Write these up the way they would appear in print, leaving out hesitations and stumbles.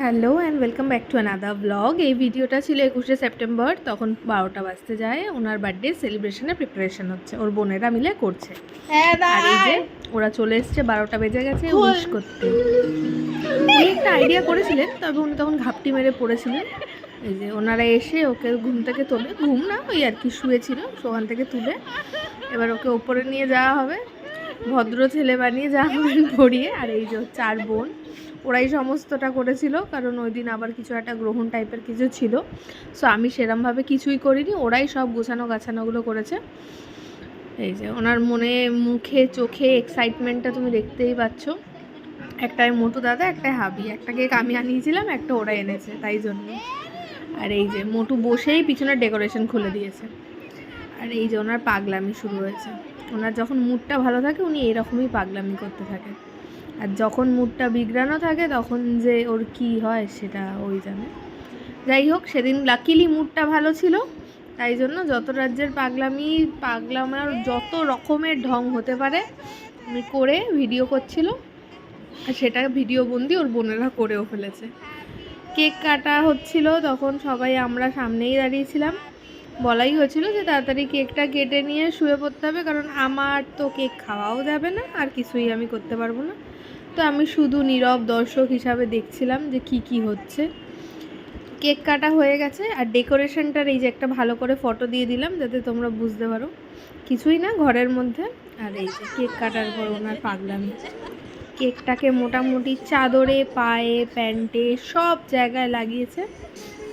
Hello and welcome back to another blog. এই ভিডিওটা ছিল 21শে সেপ্টেম্বর, তখন 12টা বাজতে যায়। ওনার বার্থডে সেলিব্রেশনের প্রিপারেশন হচ্ছে, ওর বোনেরা মিলে করছে। আর এই যে ওরা চলে এসছে, 12টা বেজে গেছে উইশ করতে। উনি একটা আইডিয়া করেছিলেন, তবে উনি তখন ঘাপটি মেরে পড়েছিলেন। এই যে ওনারা এসে ওকে ঘুম থেকে তোলে, ঘুম না ওই আর কি শুয়েছিল, ওখান থেকে তুলে এবার ওকে ওপরে নিয়ে যাওয়া হবে, ভদ্র ছেলে বানিয়ে যাওয়া হবে পরিয়ে। আর এই যে 4 বোন, ওরাই সমস্তটা করেছিল, কারণ ওই দিন আবার কিছু একটা গ্রহণ টাইপের কিছু ছিল। সো আমি সেরমভাবে কিছুই করিনি, ওরাই সব গোছানো গাছানোগুলো করেছে। এই যে ওনার মনে মুখে চোখে এক্সাইটমেন্টটা তুমি দেখতেই পাচ্ছ। একটাই মোটু দাদা, একটাই হাবি, একটা কেক আমি আনিয়েছিলাম, একটা ওরা এনেছে তাই জন্য। আর এই যে মোটু বসেই পিছনের ডেকোরেশন খুলে দিয়েছে। আর এই যে ওনার পাগলামি শুরু হয়েছে। ওনার যখন মুডটা ভালো থাকে উনি এরকমই পাগলামি করতে থাকে, আর যখন মুডটা বিগড়ানো থাকে তখন যে ওর কি হয় সেটা ওই জানে। যাই হোক, সেদিন লাকিলি মুডটা ভালো ছিল, তাই জন্য যত রাজ্যের পাগলামার যত রকমের ঢং হতে পারে উনি করে ভিডিও করছিল, আর সেটা ভিডিও বন্দি ওর বোনেরা করেও ফেলেছে। কেক কাটা হচ্ছিল তখন সবাই আমরা সামনেই দাঁড়িয়েছিলাম। বলাই হয়েছিল যে তাড়াতাড়ি কেকটা কেটে নিয়ে শুয়ে পড়তে হবে, কারণ আমার তো কেক খাওয়াও যাবে না আর কিছুই আমি করতে পারবো না। তো আমি শুধু নীরব দর্শক হিসাবে দেখছিলাম যে কি হচ্ছে। কেক কাটা হয়ে গেছে, আর ডেকোরেশনটার এই যে একটা ভালো করে ফটো দিয়ে দিলাম যাতে তোমরা বুঝতে পারো, কিছুই না ঘরের মধ্যে। আর এই যে কেক কাটার পর ওনার পাগলামি, কেকটাকে মোটামুটি চাদরে, পায়ে, প্যান্টে সব জায়গায় লাগিয়েছে।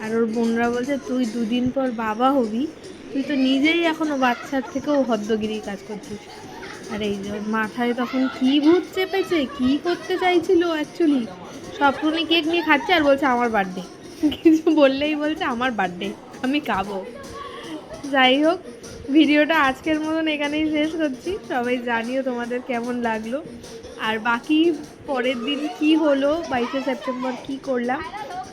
আর ওর বোনরা বলছে তুই 2 দিন পর বাবা হবি, তুই তো নিজেই এখনও বাচ্চার থেকেও হদ্দগিরির কাজ করছিস। আর এই যে ওর মাথায় তখন কী ভূত চেপেছে, কী করতে চাইছিল অ্যাকচুয়ালি। সবটুনি কেক নিয়ে খাচ্ছে আর বলছে আমার বার্থডে, কিছু বললেই বলছে আমার বার্থডে, আমি খাবো। যাই হোক, ভিডিওটা আজকের মতন এখানেই শেষ করছি। সবাই জানিও তোমাদের কেমন লাগলো, আর বাকি পরের দিন কি হলো, 22শে সেপ্টেম্বর কি করলাম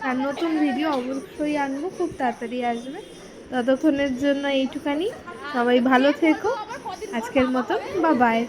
আর নতুন ভিডিও অবশ্যই আনবো, খুব তাড়াতাড়ি আসবে। ততক্ষণের জন্য এইটুখানি, সবাই ভালো থেকো, আজকের মতো বাই বাই।